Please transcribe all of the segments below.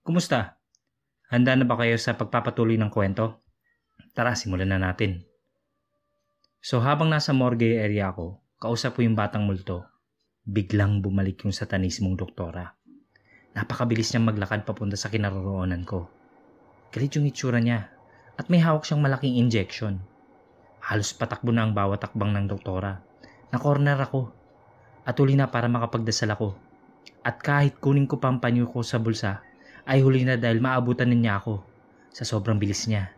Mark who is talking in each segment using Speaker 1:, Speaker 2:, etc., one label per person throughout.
Speaker 1: Kumusta? Handa na ba kayo sa pagpapatuloy ng kwento? Tara, simulan na natin. So habang nasa morgue area ako, kausap ko yung batang multo. Biglang bumalik yung satanismong doktora. Napakabilis niyang maglakad papunta sa kinaroroonan ko. Galit yung itsura niya at may hawak siyang malaking injection. Halos patakbo na ang bawat takbang ng doktora. Na-corner ako at huli na para makapagdasal ako. At kahit kunin ko pa ang panyo ko sa bulsa, ay huli na dahil maabutan na niya ako sa sobrang bilis niya.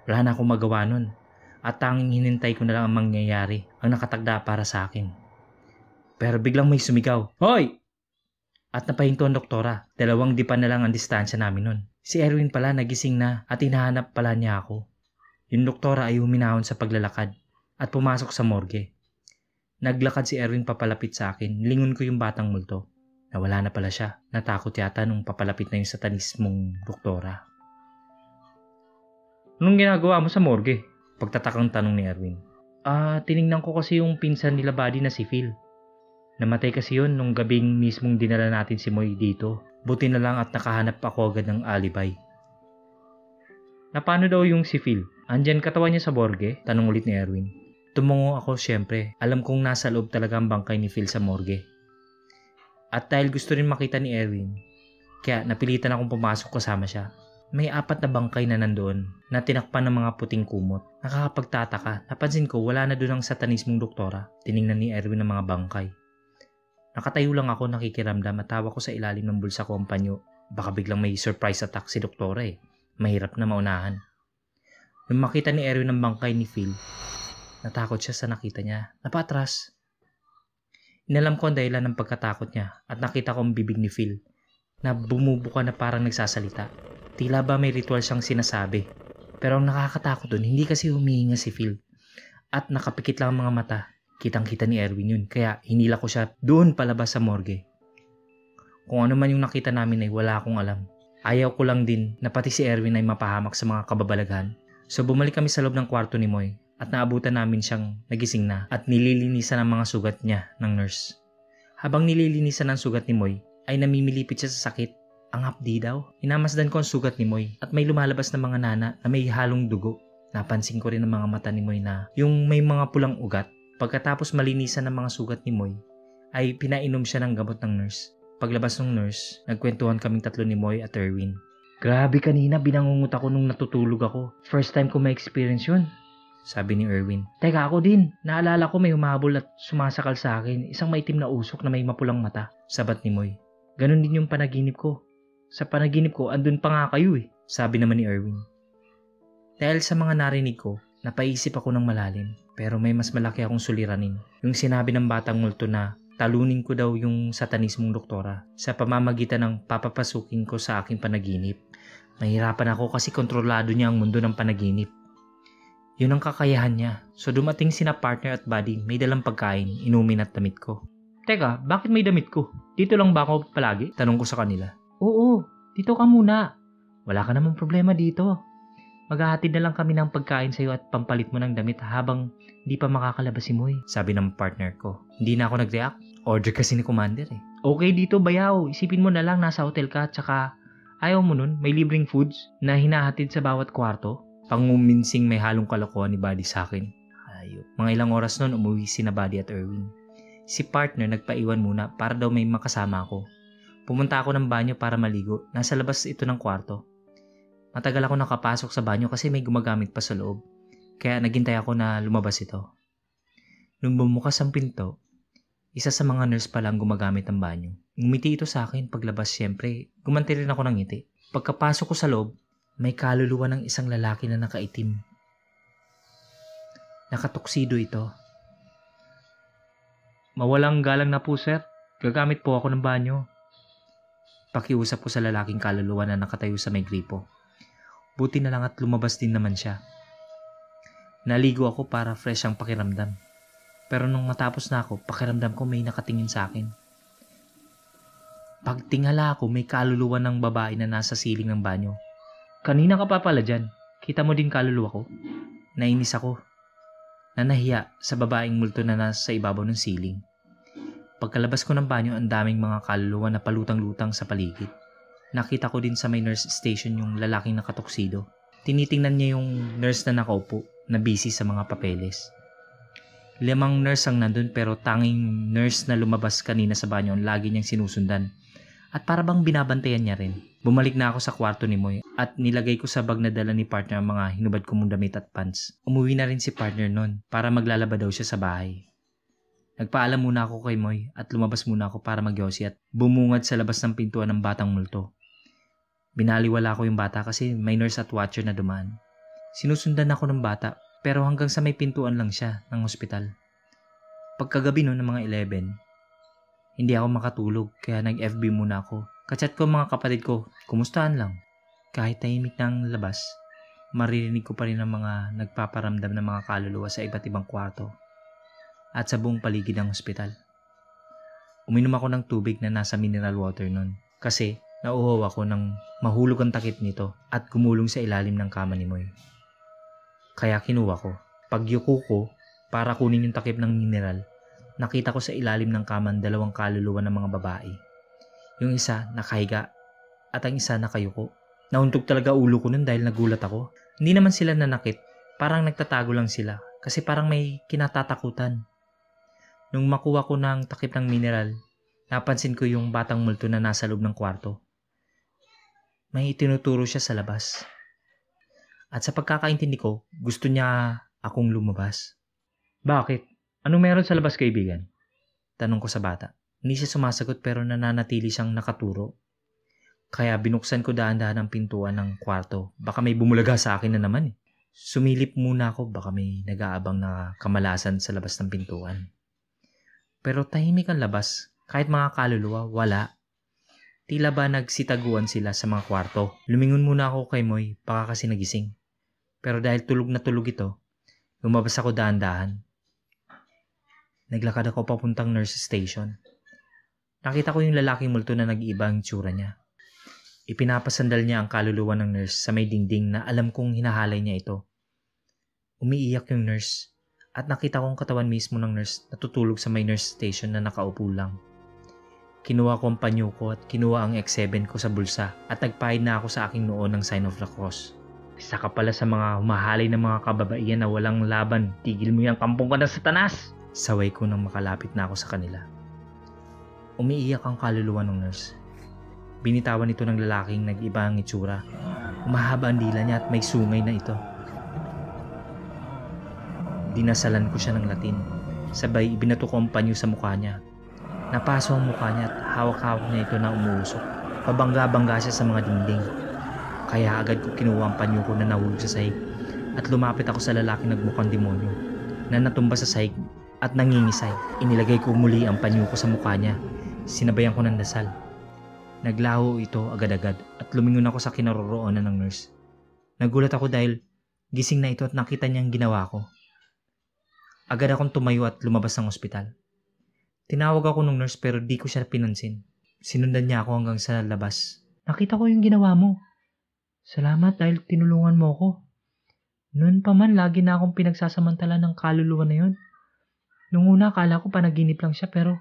Speaker 1: Wala na akong magawa nun at tanging hinintay ko na lang ang mangyayari ang nakatagda para sa akin. Pero biglang may sumigaw, "Hoy!" At napahinto ang doktora. 2 dipa na lang ang distansya namin nun. Si Erwin pala nagising na at hinahanap pala niya ako. Yung doktora ay huminahon sa paglalakad at pumasok sa morgue. Naglakad si Erwin papalapit sa akin. Lingon ko yung batang multo. Nawala na pala siya. Natakot yata nung papalapit na yung satanismong doktora. "Anong ginagawa mo sa morgue?" Pagtatakang tanong ni Erwin. Tiningnan ko kasi yung pinsan nila Buddy na si Phil. Namatay kasi yun nung gabing mismong dinala natin si Moy dito. Buti na lang at nakahanap ako agad ng alibi. "Na paano daw yung si Phil? Andyan katawan niya sa morgue?" Tanong ulit ni Erwin. Tumungo ako syempre. Alam kong nasa loob talaga ang bangkay ni Phil sa morgue. At dahil gusto rin makita ni Erwin, kaya napilitan akong pumasok kasama siya. May 4 na bangkay na nandoon na tinakpan ng mga puting kumot. Nakakapagtataka. Napansin ko wala na doon ang satanismong doktora. Tiningnan ni Erwin ang mga bangkay. Nakatayo lang ako nakikiramdam at tawa ko sa ilalim ng bulsa ko ang panyo. Baka biglang may surprise attack si doktora eh. Mahirap na maunahan. Nung makita ni Erwin ang bangkay ni Phil, natakot siya sa nakita niya. Napatras. Inalam ko ang dahilan ng pagkatakot niya at nakita ko ang bibig ni Phil na bumubuka na parang nagsasalita. Tila ba may ritual siyang sinasabi. Pero ang nakakatakot dun, hindi kasi humihinga si Phil. At nakapikit lang ang mga mata. Kitang-kita ni Erwin yun, kaya hinila ko siya doon palabas sa morgue. Kung ano man yung nakita namin ay wala akong alam. Ayaw ko lang din na pati si Erwin ay mapahamak sa mga kababalaghan. So bumalik kami sa loob ng kwarto ni Moy at naabutan namin siyang nagising na at nililinisan ang mga sugat niya ng nurse. Habang nililinisan ang sugat ni Moy ay namimilipit siya sa sakit. Ang hapdi daw. Inamasdan ko ang sugat ni Moy at may lumalabas na mga nana na may halong dugo. Napansin ko rin ang mga mata ni Moy na yung may mga pulang ugat. Pagkatapos malinisan ang mga sugat ni Moy ay pinainom siya ng gamot ng nurse. Paglabas ng nurse, nagkwentuhan kaming 3 ni Moy at Erwin. "Grabe kanina, binangungot ako nung natutulog ako. First time ko ma-experience yun," sabi ni Erwin. "Teka, ako din. Naalala ko may humahabol at sumasakal sa akin. Isang maitim na usok na may mapulang mata," sabat ni Moy. "Ganon din yung panaginip ko. Sa panaginip ko, andun pa nga kayo eh," sabi naman ni Erwin. Dahil sa mga narinig ko, napaisip ako ng malalim. Pero may mas malaki akong suliranin. Yung sinabi ng batang multo na talunin ko daw yung satanismong doktora sa pamamagitan ng papapasukin ko sa aking panaginip. Mahirapan ako kasi kontrolado niya ang mundo ng panaginip. Yun ang kakayahan niya. So dumating sina partner at buddy, may dalang pagkain, inumin at damit ko. "Teka, bakit may damit ko? Dito lang ba ako palagi?" Tanong ko sa kanila. "Oo, dito ka muna. Wala ka namang problema dito. Maghahatid na lang kami ng pagkain sa iyo at pampalit mo ng damit habang di pa makakalabas si Moy," sabi ng partner ko. Hindi na ako nag-react. Order kasi ni Commander eh. "Okay dito, bayaw. Isipin mo na lang nasa hotel ka tsaka ayaw mo nun, may libreng foods na hinahatid sa bawat kwarto." Panguminsing may halong kalokohan ni Buddy sa akin. Ayop. Mga ilang oras nun umuwi si na Buddy at Erwin. Si partner nagpaiwan muna para daw may makasama ako. Pumunta ako ng banyo para maligo. Nasa labas ito ng kwarto. Matagal ako nakapasok sa banyo kasi may gumagamit pa sa loob. Kaya naghintay ako na lumabas ito. Nung bumukas ang pinto, isa sa mga nurse pa lang gumagamit ng banyo. Ngumiti ito sa akin paglabas, siyempre. Gumanti rin ako ng ngiti. Pagkapasok ko sa loob, may kaluluwa ng isang lalaki na nakaitim. Nakatuksido ito. "Mawalang galang na po, sir. Gagamit po ako ng banyo." Pakiusap ko sa lalaking kaluluwa na nakatayo sa may gripo. Buti na lang at lumabas din naman siya. Naligo ako para fresh ang pakiramdam. Pero nung matapos na ako, pakiramdam ko may nakatingin sa akin. Pagtingala ko, may kaluluwa ng babae na nasa siling ng banyo. "Kanina ka pa pala dyan. Kita mo din kaluluwa ko?" Nainis ako. Nahiya sa babaeng multo na nasa ibabaw ng siling. Pagkalabas ko ng banyo, ang daming mga kaluluwa na palutang-lutang sa paligid. nakita ko din sa may nurse station yung lalaking nakatuksido. Tinitingnan niya yung nurse na nakaupo na busy sa mga papeles. 5 nurse ang nandun pero tanging nurse na lumabas kanina sa banyo ang lagi niyang sinusundan. At para bang binabantayan niya rin. Bumalik na ako sa kwarto ni Moy at nilagay ko sa bag na dala ni partner ang mga hinubad ko mong damit at pants. Umuwi na rin si partner nun para maglalaba daw siya sa bahay. Nagpaalam muna ako kay Moy at lumabas muna ako para magyosi at bumungad sa labas ng pintuan ng batang multo. Binaliwala ko yung bata kasi may nurse at watcher na dumaan. Sinusundan ako ng bata pero hanggang sa may pintuan lang siya ng ospital. Pagkagabi noon ng mga 11, hindi ako makatulog kaya nag-FB muna ako. Kachat ko mga kapatid ko, kumustahan lang. Kahit tahimik ng labas, maririnig ko pa rin ang mga nagpaparamdam ng mga kaluluwa sa iba't ibang kwarto at sa buong paligid ng ospital. Uminom ako ng tubig na nasa mineral water noon kasi nauuhaw ako ng mahulog ang takip nito at gumulong sa ilalim ng kama ni Moy. Kaya kinuha ko. Pagyuko ko para kunin yung takip ng mineral, nakita ko sa ilalim ng kama ang 2 kaluluwa ng mga babae. Yung isa nakahiga at ang isa nakayuko. Nauntog talaga ulo ko nun dahil nagulat ako. Hindi naman sila nanakit, parang nagtatago lang sila kasi parang may kinatatakutan. Nung makuha ko ng takip ng mineral, napansin ko yung batang multo na nasa loob ng kwarto. May itinuturo siya sa labas. At sa pagkakaintindi ko, gusto niya akong lumabas. Bakit? Anong meron sa labas, kaibigan? Tanong ko sa bata. Hindi siya sumasagot pero nananatili siyang nakaturo. Kaya binuksan ko dahan-dahan ang pintuan ng kwarto. Baka may bumulaga sa akin na naman. Sumilip muna ako, baka may nag-aabang na kamalasan sa labas ng pintuan. Pero tahimik ang labas. Kahit mga kaluluwa, wala. Tila ba nagsitaguan sila sa mga kwarto. Lumingon muna ako kay Moy, baka kasi nagising. Pero dahil tulog na tulog ito, lumabas ako dahan-dahan. Naglakad ako papuntang nurse station. Nakita ko yung lalaking multo na nag-iiba ang tsura niya. Ipinapasandal niya ang kaluluwa ng nurse sa may dingding na alam kong hinahalay niya ito. Umiiyak yung nurse at nakita kong katawan mismo ng nurse natutulog sa may nurse station na nakaupo lang. Kinuha ko ang panyo ko at kinuha ang X7 ko sa bulsa at nagpahid na ako sa aking noo ng sign of the cross. Saka pala sa mga humahalay ng mga kababaihan na walang laban, tigil mo yung kampong ka ng Satanas! Saway ko nang makalapit na ako sa kanila. Umiiyak ang kaluluwa ng nurse. Binitawan ito ng lalaking nag-iba ang itsura. Umahaba ang dila niya at may sungay na ito. Dinasalan ko siya ng Latin. Sabay ibinato ko ang panyo sa mukha niya. Napaso ang mukha niya at hawak-hawak niya ito na umuusok. Pabangga-bangga siya sa mga dingding. Kaya agad ko kinuha ang panyo ko na nahulog sa sahig at lumapit ako sa lalaking nagmukhang demonyo na natumba sa sahig at nangingisay. Inilagay ko muli ang panyo ko sa mukha niya. Sinabayan ko ng dasal. Naglaho ito agad-agad at lumingon ako sa kinaroroonan ng nurse. Nagulat ako dahil gising na ito at nakita niya ang ginawa ko. Agad akong tumayo at lumabas ng ospital. Tinawag ako ng nurse pero di ko siya pinansin. Sinundan niya ako hanggang sa labas. Nakita ko yung ginawa mo. Salamat dahil tinulungan mo ako. Noon pa man lagi na akong pinagsasamantala ng kaluluwa na yun. Nung una akala ko panaginip lang siya pero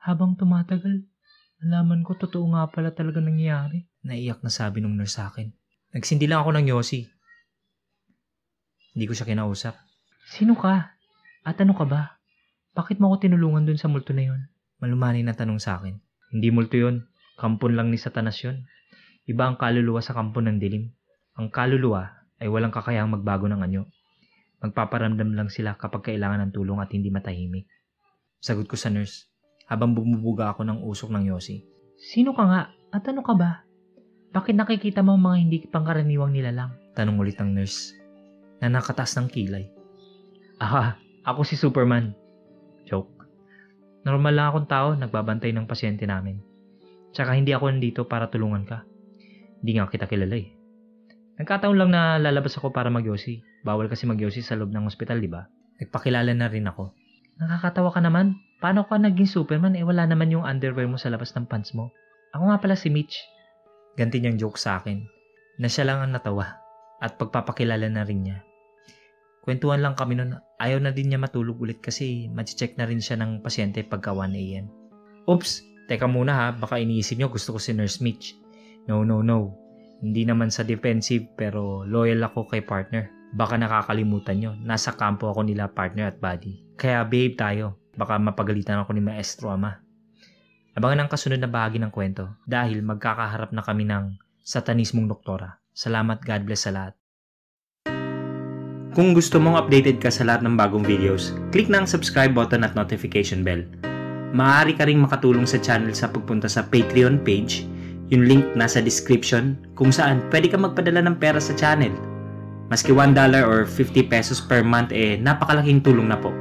Speaker 1: habang tumatagal, nalaman ko totoo nga pala talaga nangyayari. Naiyak na sabi ng nurse sa akin. Nagsindi lang ako ng yosi. Hindi ko siya kinausap. Sino ka? At ano ka ba? Bakit mo ako tinulungan dun sa multo na yun? Malumani na tanong sa akin. Hindi multo yun. Kampon lang ni Satanas yun. Iba ang kaluluwa sa kampon ng dilim. Ang kaluluwa ay walang kakayahang magbago ng anyo. Magpaparamdam lang sila kapag kailangan ng tulong at hindi matahimik. Sagot ko sa nurse habang bumubuga ako ng usok ng yosi. Sino ka nga? At ano ka ba? Bakit nakikita mo mga hindi pangkaraniwang nilalang? Tanong ulit ng nurse na nakataas ng kilay. Ako si Superman. Joke. Normal lang akong tao, nagbabantay ng pasyente namin. Tsaka hindi ako nandito para tulungan ka. Hindi nga kita kilala eh. Nagkataon lang na lalabas ako para magyosi. Bawal kasi magyosi sa loob ng ospital, di ba? Nagpakilala na rin ako. Nakakatawa ka naman. Paano ka naging Superman wala naman yung underwear mo sa labas ng pants mo? Ako nga pala si Mitch. Ganti niyang joke sa akin na siya lang ang natawa at pagpapakilala na rin niya. Kwentuhan lang kami nun. Ayaw na din niya matulog ulit kasi mag-check na rin siya ng pasyente pagka 1 a.m. Oops! Teka muna ha, baka iniisip niyo gusto ko si Nurse Mitch. No. Hindi naman sa defensive pero loyal ako kay partner. Baka nakakalimutan nyo, nasa kampo ako nila partner at buddy. Kaya behave tayo, baka mapagalitan ako ni Maestro Ama. Abangan ang kasunod na bahagi ng kwento dahil magkakaharap na kami ng satanismong doktora. Salamat, God bless sa lahat. Kung gusto mong updated ka sa lahat ng bagong videos, click na ang subscribe button at notification bell. Maaari ka ring makatulong sa channel sa pagpunta sa Patreon page. Yung link nasa description kung saan pwede ka magpadala ng pera sa channel. Maski $1 or 50 pesos per month napakalaking tulong na po.